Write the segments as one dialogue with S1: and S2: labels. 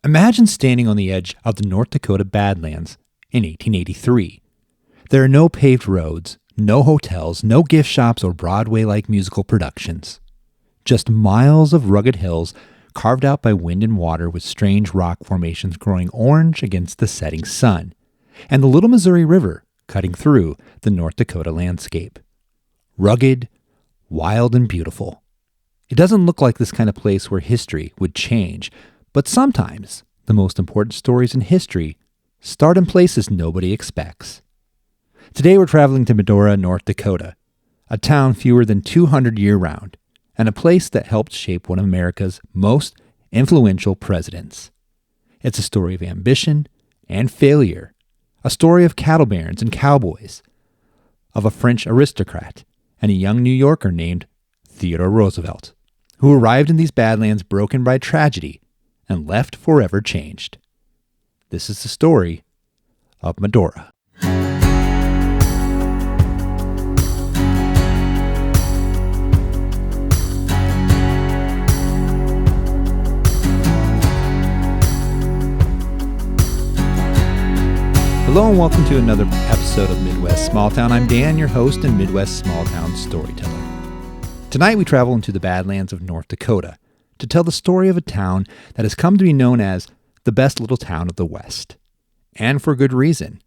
S1: Imagine standing on the edge of the North Dakota Badlands in 1883. There are no paved roads, no hotels, no gift shops or Broadway-like musical productions. Just miles of rugged hills carved out by wind and water with strange rock formations growing orange against the setting sun, and the Little Missouri River cutting through the North Dakota landscape. Rugged, wild, and beautiful. It doesn't look like this kind of place where history would change, but sometimes the most important stories in history start in places nobody expects. Today we're traveling to Medora, North Dakota, a town fewer than 200 year-round, and a place that helped shape one of America's most influential presidents. It's a story of ambition and failure, a story of cattle barons and cowboys, of a French aristocrat and a young New Yorker named Theodore Roosevelt, who arrived in these badlands broken by tragedy and left forever changed. This is the story of Medora. Hello and welcome to another episode of Midwestsmalltown. I'm Dan, your host and Midwestsmalltown storyteller. Tonight we travel into the Badlands of North Dakota to tell the story of a town that has come to be known as the best little town of the West. And for good reason.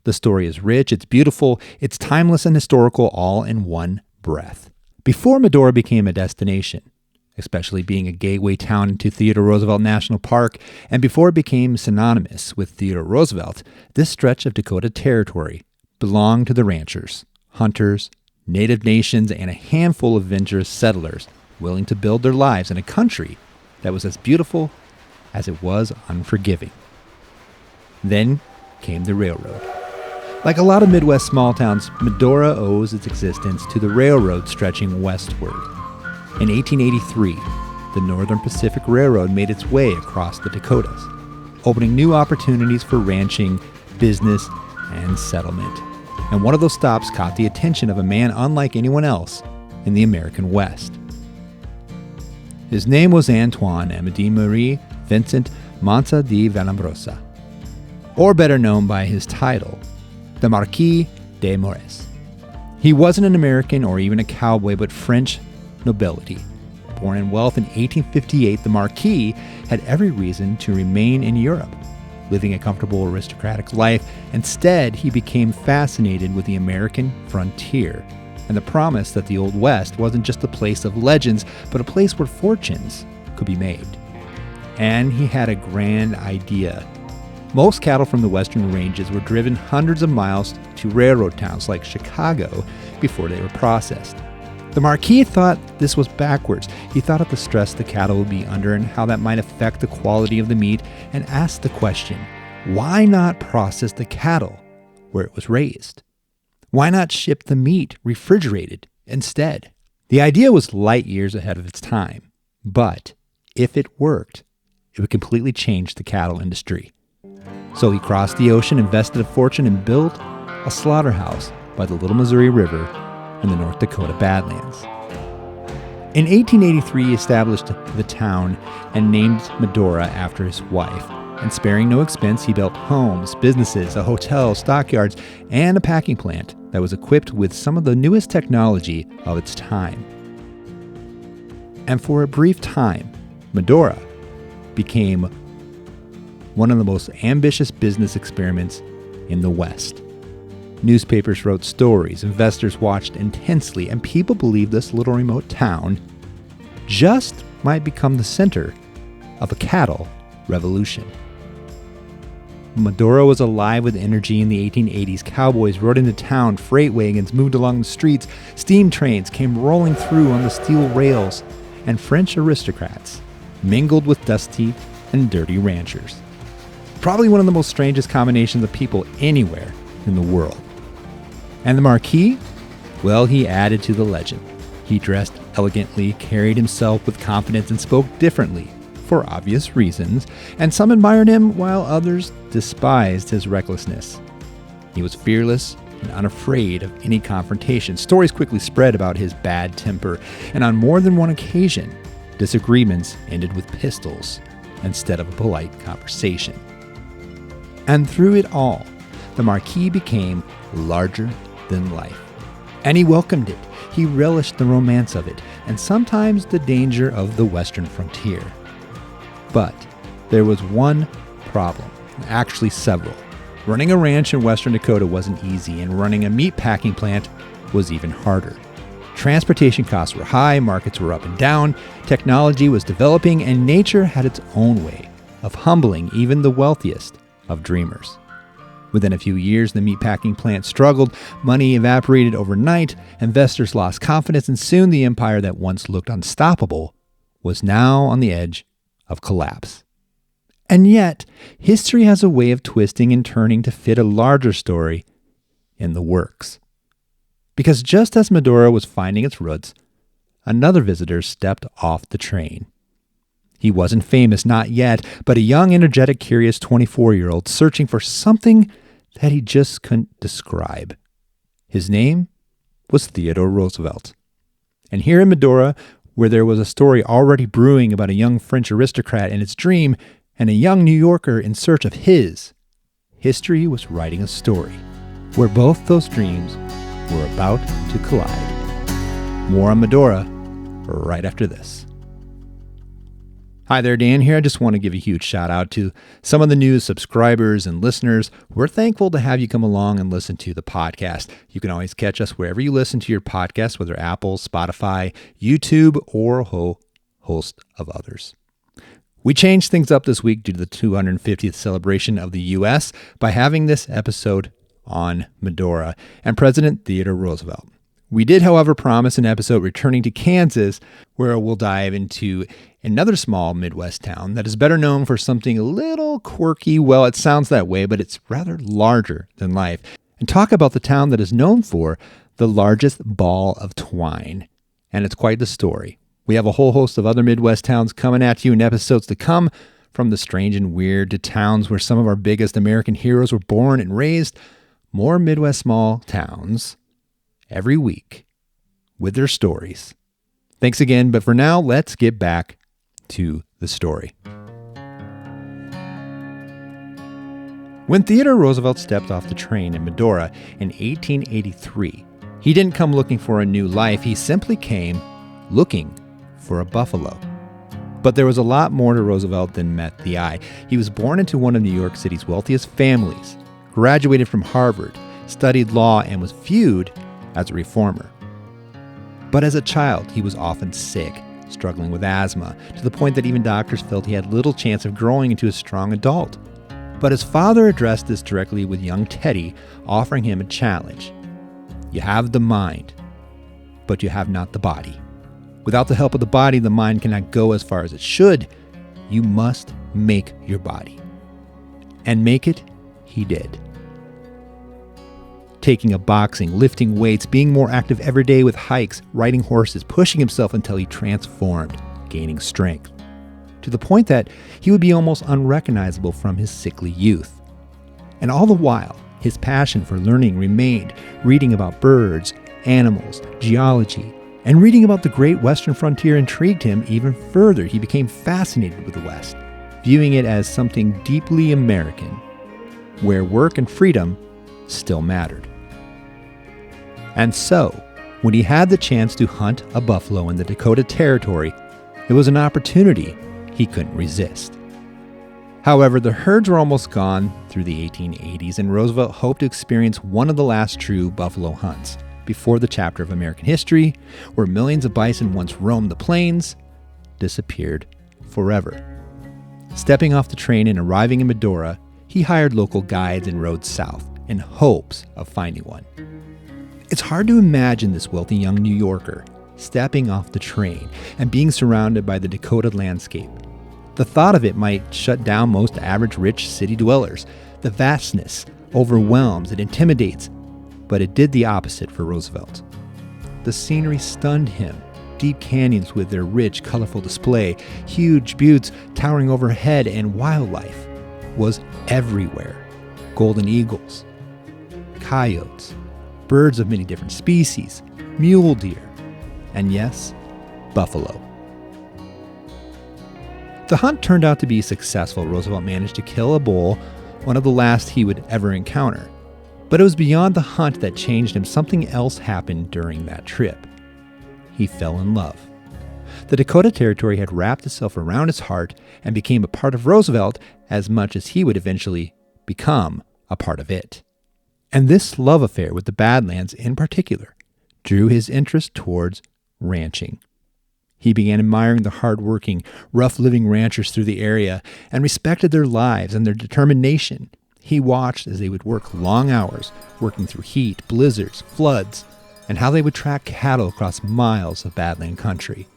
S1: The story is rich, it's beautiful, it's timeless and historical all in one breath. Before Medora became a destination, especially being a gateway town into Theodore Roosevelt National Park, and before it became synonymous with Theodore Roosevelt, this stretch of Dakota territory belonged to the ranchers, hunters, native nations, and a handful of adventurous settlers willing to build their lives in a country that was as beautiful as it was unforgiving. Then came the railroad. Like a lot of Midwest small towns, Medora owes its existence to the railroad stretching westward. In 1883, the Northern Pacific Railroad made its way across the Dakotas, opening new opportunities for ranching, business, and settlement. And one of those stops caught the attention of a man unlike anyone else in the American West. His name was Antoine Amédée Marie Vincent Mansa de Vallombrosa, or better known by his title, the Marquis de Morès. He wasn't an American or even a cowboy, but French nobility. Born in wealth in 1858, the Marquis had every reason to remain in Europe, living a comfortable aristocratic life. Instead, he became fascinated with the American frontier and the promise that the Old West wasn't just a place of legends, but a place where fortunes could be made. And he had a grand idea. Most cattle from the western ranges were driven hundreds of miles to railroad towns like Chicago before they were processed. The Marquis thought this was backwards. He thought of the stress the cattle would be under and how that might affect the quality of the meat, and asked the question, why not process the cattle where it was raised? Why not ship the meat refrigerated instead? The idea was light years ahead of its time, but if it worked, it would completely change the cattle industry. So he crossed the ocean, invested a fortune, and built a slaughterhouse by the Little Missouri River in the North Dakota Badlands. In 1883, he established the town and named Medora after his wife. And sparing no expense, he built homes, businesses, a hotel, stockyards, and a packing plant that was equipped with some of the newest technology of its time. And for a brief time, Medora became one of the most ambitious business experiments in the West. Newspapers wrote stories, investors watched intensely, and people believed this little remote town just might become the center of a cattle revolution. Medora was alive with energy in the 1880s. Cowboys rode into town, freight wagons moved along the streets, steam trains came rolling through on the steel rails, and French aristocrats mingled with dusty and dirty ranchers. Probably one of the most strangest combinations of people anywhere in the world. And the Marquis? Well, he added to the legend. He dressed elegantly, carried himself with confidence, and spoke differently, for obvious reasons, and some admired him while others despised his recklessness. He was fearless and unafraid of any confrontation. Stories quickly spread about his bad temper, and on more than one occasion, disagreements ended with pistols instead of a polite conversation. And through it all, the Marquis became larger than life. And he welcomed it. He relished the romance of it, and sometimes the danger of the western frontier. But there was one problem, actually several. Running a ranch in western Dakota wasn't easy, and running a meat packing plant was even harder. Transportation costs were high, markets were up and down, technology was developing, and nature had its own way of humbling even the wealthiest of dreamers. Within a few years, the meatpacking plant struggled, money evaporated overnight, investors lost confidence, and soon the empire that once looked unstoppable was now on the edge of collapse. And yet, history has a way of twisting and turning to fit a larger story in the works. Because just as Medora was finding its roots, another visitor stepped off the train. He wasn't famous, not yet, but a young, energetic, curious 24-year-old searching for something that he just couldn't describe. His name was Theodore Roosevelt. And here in Medora, where there was a story already brewing about a young French aristocrat and its dream, and a young New Yorker in search of his, history was writing a story where both those dreams were about to collide. More on Medora right after this. Hi there, Dan here. I just want to give a huge shout out to some of the new subscribers and listeners. We're thankful to have you come along and listen to the podcast. You can always catch us wherever you listen to your podcast, whether Apple, Spotify, YouTube, or a whole host of others. We changed things up this week due to the 250th celebration of the U.S. by having this episode on Medora and President Theodore Roosevelt. We did, however, promise an episode returning to Kansas, where we'll dive into another small Midwest town that is better known for something a little quirky. Well, it sounds that way, but it's rather larger than life. And talk about the town that is known for the largest ball of twine. And it's quite the story. We have a whole host of other Midwest towns coming at you in episodes to come, from the strange and weird to towns where some of our biggest American heroes were born and raised. More Midwest small towns every week with their stories. Thanks again, but for now, let's get back to the story. When Theodore Roosevelt stepped off the train in Medora in 1883, he didn't come looking for a new life. He simply came looking for a buffalo. But there was a lot more to Roosevelt than met the eye. He was born into one of New York City's wealthiest families, graduated from Harvard, studied law, and was viewed as a reformer. But as a child, he was often sick, struggling with asthma, to the point that even doctors felt he had little chance of growing into a strong adult. But his father addressed this directly with young Teddy, offering him a challenge. You have the mind, but you have not the body. Without the help of the body, the mind cannot go as far as it should. You must make your body. And make it, he did. Taking up boxing, lifting weights, being more active every day with hikes, riding horses, pushing himself until he transformed, gaining strength, to the point that he would be almost unrecognizable from his sickly youth. And all the while, his passion for learning remained, reading about birds, animals, geology, and reading about the great Western frontier intrigued him even further. He became fascinated with the West, viewing it as something deeply American, where work and freedom still mattered. And so, when he had the chance to hunt a buffalo in the Dakota Territory, it was an opportunity he couldn't resist. However, the herds were almost gone through the 1880s, and Roosevelt hoped to experience one of the last true buffalo hunts before the chapter of American history, where millions of bison once roamed the plains, disappeared forever. Stepping off the train and arriving in Medora, he hired local guides and rode south in hopes of finding one. It's hard to imagine this wealthy young New Yorker stepping off the train and being surrounded by the Dakota landscape. The thought of it might shut down most average rich city dwellers. The vastness overwhelms, it intimidates, but it did the opposite for Roosevelt. The scenery stunned him. Deep canyons with their rich, colorful display, huge buttes towering overhead, and wildlife was everywhere. Golden eagles, coyotes, birds of many different species, mule deer, and yes, buffalo. The hunt turned out to be successful. Roosevelt managed to kill a bull, one of the last he would ever encounter. But it was beyond the hunt that changed him. Something else happened during that trip. He fell in love. The Dakota Territory had wrapped itself around his heart and became a part of Roosevelt as much as he would eventually become a part of it. And this love affair with the Badlands in particular drew his interest towards ranching. He began admiring the hard-working, rough-living ranchers through the area and respected their lives and their determination. He watched as they would work long hours, working through heat, blizzards, floods, and how they would track cattle across miles of badland country.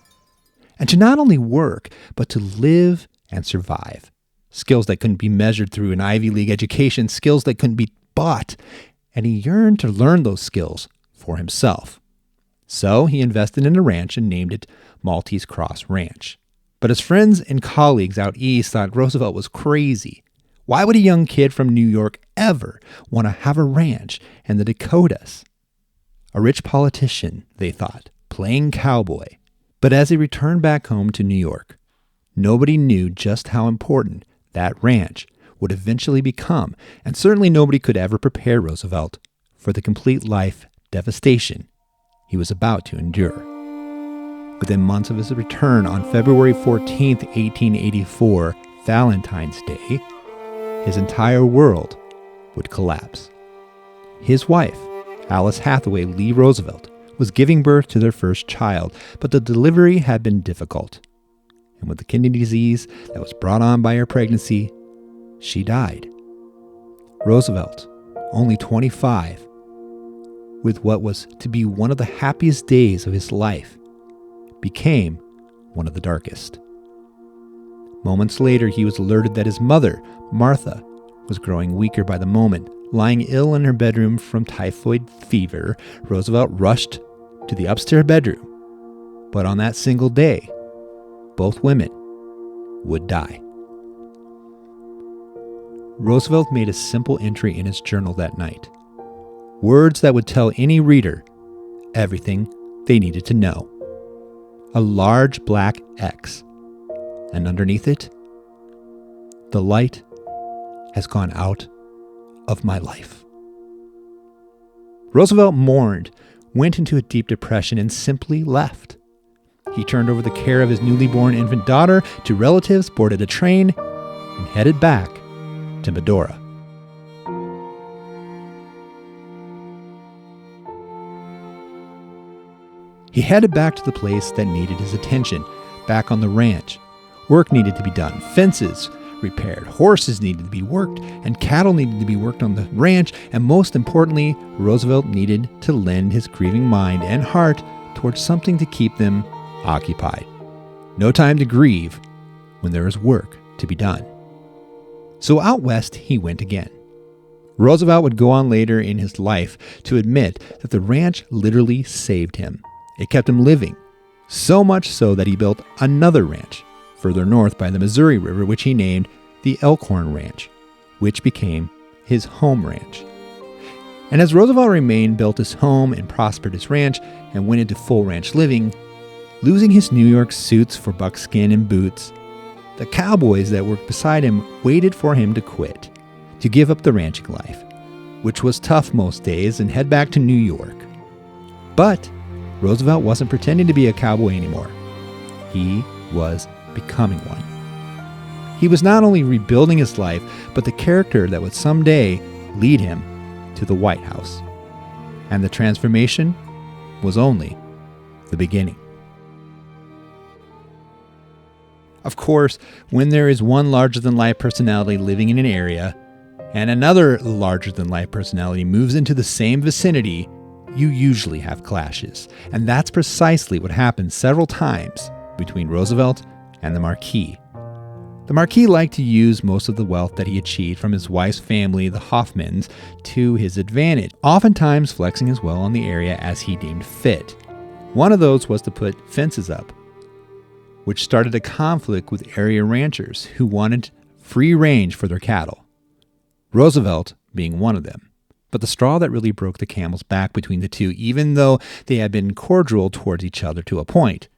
S1: And to not only work, but to live and survive. Skills that couldn't be measured through an Ivy League education, skills that couldn't be bought. And he yearned to learn those skills for himself. So he invested in a ranch and named it Maltese Cross Ranch. But his friends and colleagues out east thought Roosevelt was crazy. Why would a young kid from New York ever want to have a ranch in the Dakotas? A rich politician, they thought, playing cowboy. But as he returned back home to New York, nobody knew just how important that ranch would eventually become, and certainly nobody could ever prepare Roosevelt for the complete life devastation he was about to endure. Within months of his return on February 14, 1884, Valentine's Day, his entire world would collapse. His wife, Alice Hathaway Lee Roosevelt, was giving birth to their first child, but the delivery had been difficult. And with the kidney disease that was brought on by her pregnancy, she died. Roosevelt, only 25, with what was to be one of the happiest days of his life, became one of the darkest. Moments later, he was alerted that his mother, Martha, was growing weaker by the moment. Lying ill in her bedroom from typhoid fever, Roosevelt rushed to the upstairs bedroom. But on that single day, both women would die. Roosevelt made a simple entry in his journal that night. Words that would tell any reader everything they needed to know. A large black X. And underneath it, the light has gone out of my life. Roosevelt mourned, went into a deep depression, and simply left. He turned over the care of his newly born infant daughter to relatives, boarded a train, and headed back to Medora. He headed back to the place that needed his attention, back on the ranch. Work needed to be done, fences repaired, horses needed to be worked, and cattle needed to be worked on the ranch, and most importantly, Roosevelt needed to lend his grieving mind and heart towards something to keep them occupied. No time to grieve when there is work to be done. So out west he went again. Roosevelt would go on later in his life to admit that the ranch literally saved him. It kept him living, so much so that he built another ranch further north by the Missouri River, which he named the Elkhorn Ranch, which became his home ranch. And as Roosevelt remained, built his home and prospered his ranch and went into full ranch living, losing his New York suits for buckskin and boots, the cowboys that worked beside him waited for him to quit, to give up the ranching life, which was tough most days, and head back to New York. But Roosevelt wasn't pretending to be a cowboy anymore. He was becoming one. He was not only rebuilding his life, but the character that would someday lead him to the White House. And the transformation was only the beginning. Of course, when there is one larger-than-life personality living in an area, and another larger-than-life personality moves into the same vicinity, you usually have clashes. And that's precisely what happened several times between Roosevelt and the Marquis. The Marquis liked to use most of the wealth that he achieved from his wife's family, the Hoffmans, to his advantage, oftentimes flexing as well on the area as he deemed fit. One of those was to put fences up, which started a conflict with area ranchers who wanted free range for their cattle, Roosevelt being one of them. But the straw that really broke the camel's back between the two, even though they had been cordial towards each other to a point,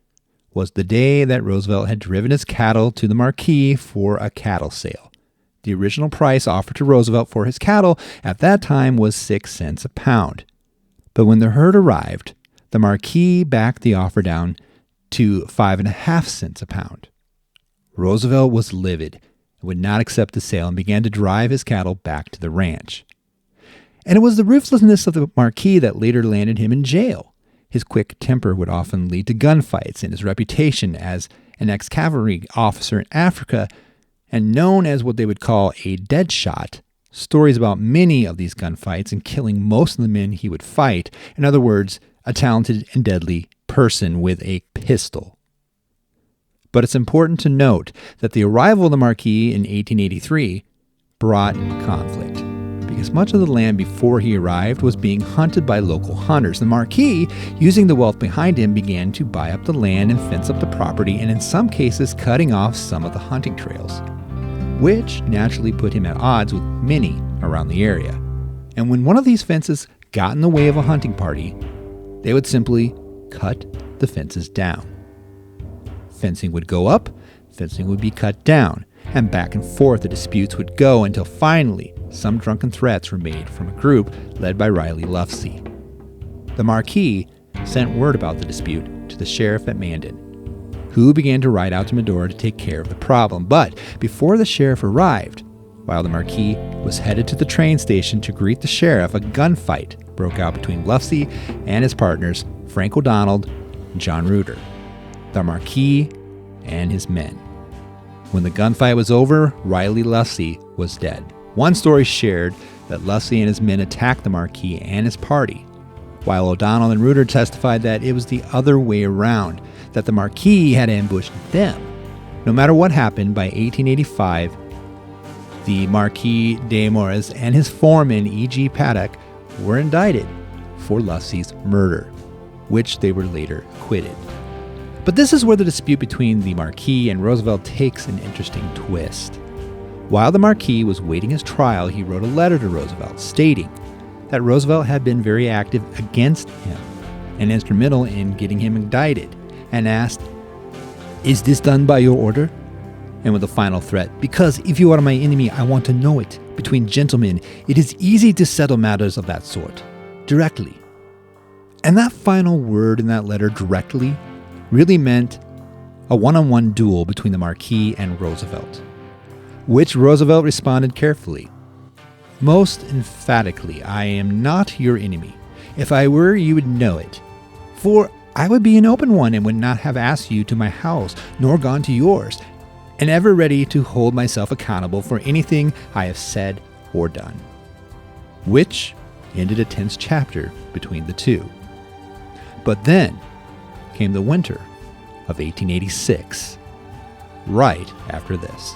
S1: was the day that Roosevelt had driven his cattle to the marquee for a cattle sale. The original price offered to Roosevelt for his cattle at that time was 6 cents a pound. But when the herd arrived, the marquee backed the offer down to 5.5 cents a pound. Roosevelt was livid and would not accept the sale and began to drive his cattle back to the ranch. And it was the ruthlessness of the marquee that later landed him in jail. His quick temper would often lead to gunfights, and his reputation as an ex-cavalry officer in Africa and known as what they would call a dead shot, stories about many of these gunfights and killing most of the men he would fight. In other words, a talented and deadly person with a pistol. But it's important to note that the arrival of the marquee in 1883 brought conflict, because much of the land before he arrived was being hunted by local hunters. The marquis, using the wealth behind him, began to buy up the land and fence up the property, and in some cases cutting off some of the hunting trails, which naturally put him at odds with many around the area. And when one of these fences got in the way of a hunting party, they would simply cut the fences down. Fencing would go up, fencing would be cut down, and back and forth the disputes would go until finally some drunken threats were made from a group led by Riley Lufsey. The Marquis sent word about the dispute to the sheriff at Mandan, who began to ride out to Medora to take care of the problem. But before the sheriff arrived, while the Marquis was headed to the train station to greet the sheriff, a gunfight broke out between Lufsey and his partners, Frank O'Donnell and John Reuter, the Marquis and his men. When the gunfight was over, Riley Lufsey was dead. One story shared that Lufsey and his men attacked the Marquis and his party, while O'Donnell and Reuter testified that it was the other way around, that the Marquis had ambushed them. No matter what happened, by 1885, the Marquis de Morris and his foreman, E.G. Paddock, were indicted for Lufsey's murder, which they were later acquitted. But this is where the dispute between the Marquis and Roosevelt takes an interesting twist. While the Marquis was waiting his trial, he wrote a letter to Roosevelt stating that Roosevelt had been very active against him and instrumental in getting him indicted, and asked, "Is this done by your order?" And with a final threat, "Because if you are my enemy, I want to know it. Between gentlemen, it is easy to settle matters of that sort, directly." And that final word in that letter, directly, really meant a one-on-one duel between the Marquis and Roosevelt, which Roosevelt responded carefully. Most emphatically, "I am not your enemy. If I were, you would know it. For I would be an open one and would not have asked you to my house, nor gone to yours, and ever ready to hold myself accountable for anything I have said or done." Which ended a tense chapter between the two. But then came the winter of 1886, right after this.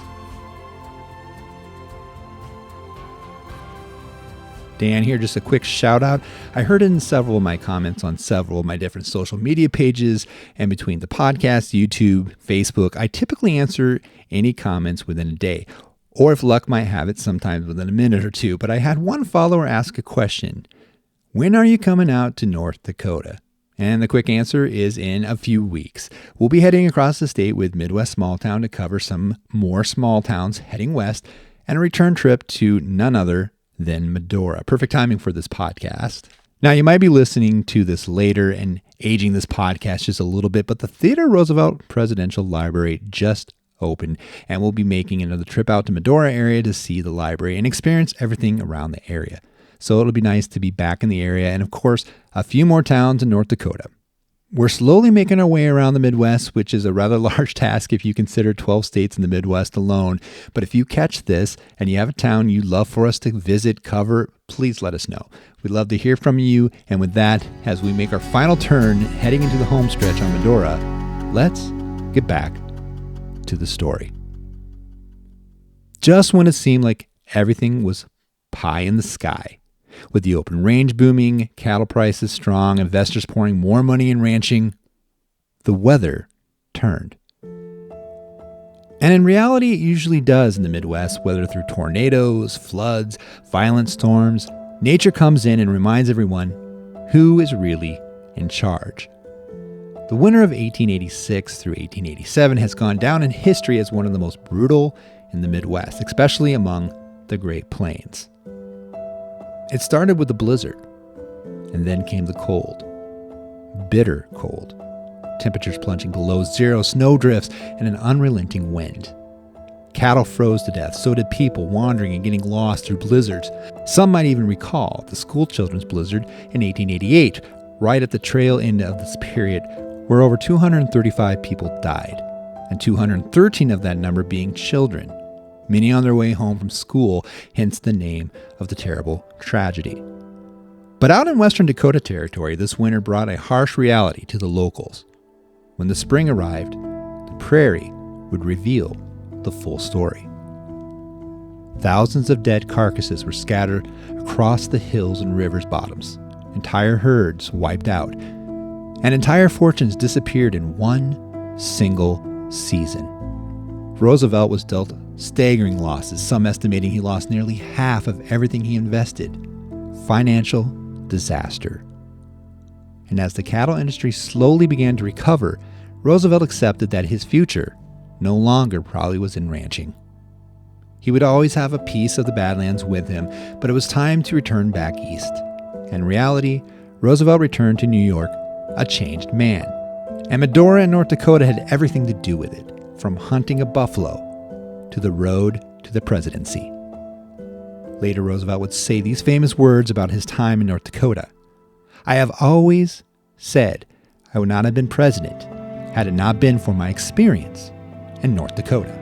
S1: Dan here, just a quick shout out. I heard it in several of my comments on several of my different social media pages, and between the podcast, YouTube, Facebook, I typically answer any comments within a day, or if luck might have it, sometimes within a minute or two. But I had one follower ask a question: "When are you coming out to North Dakota?" And the quick answer is in a few weeks. We'll be heading across the state with Midwestsmalltown to cover some more small towns heading west, and a return trip to none other than Medora. Perfect timing for this podcast. Now, you might be listening to this later and aging this podcast just a little bit, but the Theodore Roosevelt Presidential Library just opened, and we'll be making another trip out to Medora area to see the library and experience everything around the area. So it'll be nice to be back in the area, and of course, a few more towns in North Dakota. We're slowly making our way around the Midwest, which is a rather large task if you consider 12 states in the Midwest alone. But if you catch this and you have a town you'd love for us to visit, cover, please let us know. We'd love to hear from you. And with that, as we make our final turn heading into the home stretch on Medora, let's get back to the story. Just when it seemed like everything was pie in the sky, with the open range booming, cattle prices strong, investors pouring more money in ranching, the weather turned. And in reality, it usually does in the Midwest, whether through tornadoes, floods, violent storms. Nature comes in and reminds everyone who is really in charge. The winter of 1886 through 1887 has gone down in history as one of the most brutal in the Midwest, especially among the Great Plains. It started with a blizzard, and then came the cold. Bitter cold. Temperatures plunging below zero, snowdrifts, and an unrelenting wind. Cattle froze to death, so did people, wandering and getting lost through blizzards. Some might even recall the school children's blizzard in 1888, right at the tail end of this period, where over 235 people died, and 213 of that number being children, many on their way home from school, hence the name of the terrible tragedy. But out in western Dakota Territory, this winter brought a harsh reality to the locals. When the spring arrived, the prairie would reveal the full story. Thousands of dead carcasses were scattered across the hills and rivers' bottoms, entire herds wiped out, and entire fortunes disappeared in one single season. Roosevelt was dealt staggering losses, some estimating he lost nearly half of everything he invested. Financial disaster. And as the cattle industry slowly began to recover, Roosevelt accepted that his future no longer probably was in ranching. He would always have a piece of the Badlands with him, but it was time to return back east. In reality, Roosevelt returned to New York a changed man. And Medora in North Dakota had everything to do with it, from hunting a buffalo to the road to the presidency. Later, Roosevelt would say these famous words about his time in North Dakota. "I have always said I would not have been president had it not been for my experience in North Dakota."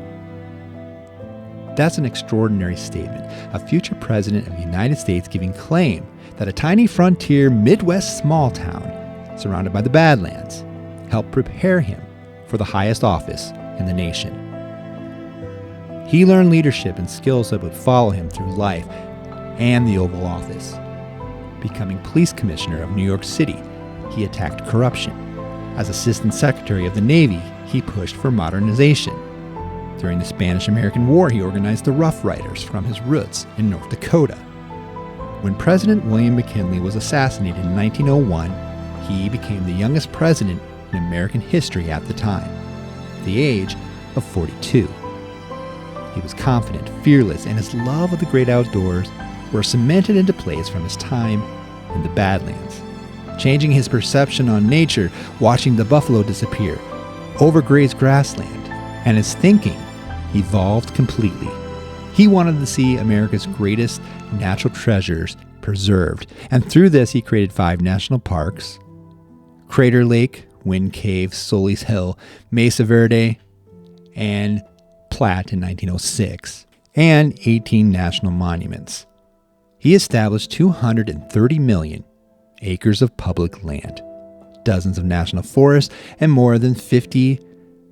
S1: That's an extraordinary statement. A future president of the United States giving claim that a tiny frontier Midwest small town surrounded by the Badlands helped prepare him for the highest office in the nation. He learned leadership and skills that would follow him through life and the Oval Office. Becoming police commissioner of New York City, he attacked corruption. As Assistant Secretary of the Navy, he pushed for modernization. During the Spanish-American War, he organized the Rough Riders from his roots in North Dakota. When President William McKinley was assassinated in 1901, he became the youngest president in American history at the time, at the age of 42. He was confident, fearless, and his love of the great outdoors were cemented into place from his time in the Badlands, changing his perception on nature, watching the buffalo disappear, overgrazed grassland, and his thinking evolved completely. He wanted to see America's greatest natural treasures preserved, and through this he created 5 national parks: Crater Lake, Wind Cave, Solis Hill, Mesa Verde, and Platte in 1906, and 18 national monuments. He established 230 million acres of public land, dozens of national forests, and more than 50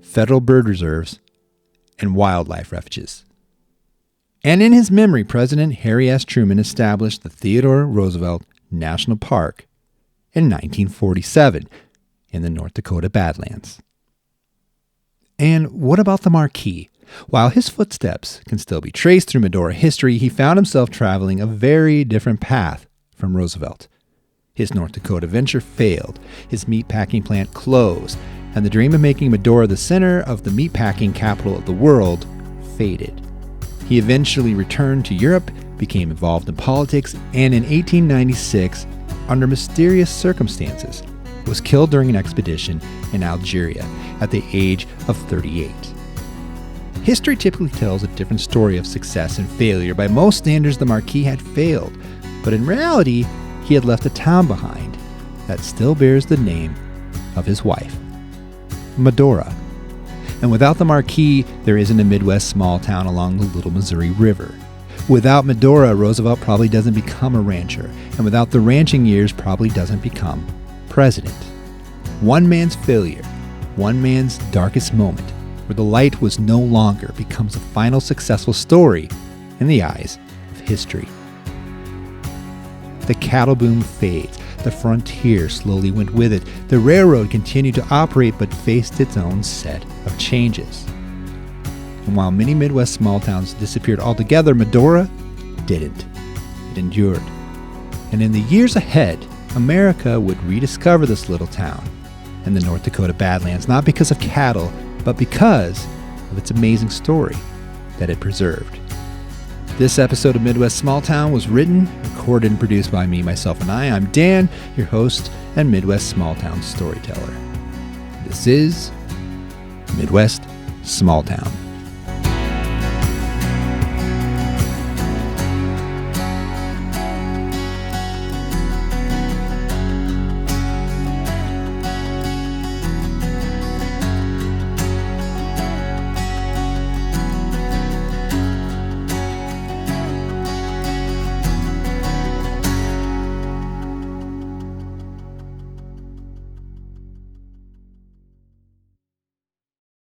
S1: federal bird reserves and wildlife refuges. And in his memory, President Harry S. Truman established the Theodore Roosevelt National Park in 1947 in the North Dakota Badlands. And what about the Marquis? While his footsteps can still be traced through Medora history, he found himself traveling a very different path from Roosevelt. His North Dakota venture failed, his meatpacking plant closed, and the dream of making Medora the center of the meatpacking capital of the world faded. He eventually returned to Europe, became involved in politics, and in 1896, under mysterious circumstances, was killed during an expedition in Algeria at the age of 38. History typically tells a different story of success and failure. By most standards, the Marquis had failed, but in reality, he had left a town behind that still bears the name of his wife, Medora. And without the Marquis, there isn't a Midwest small town along the Little Missouri River. Without Medora, Roosevelt probably doesn't become a rancher, and without the ranching years, probably doesn't become president. One man's failure, one man's darkest moment, where the light was no longer, becomes a final successful story in the eyes of history. The cattle boom fades. The frontier slowly went with it. The railroad continued to operate but faced its own set of changes. And while many Midwest small towns disappeared altogether, Medora didn't. It endured. And in the years ahead, America would rediscover this little town in the North Dakota Badlands, not because of cattle, but because of its amazing story that it preserved. This episode of Midwest Small Town was written, recorded, and produced by me, myself, and I. I'm Dan, your host and Midwest Small Town storyteller. This is Midwest Small Town.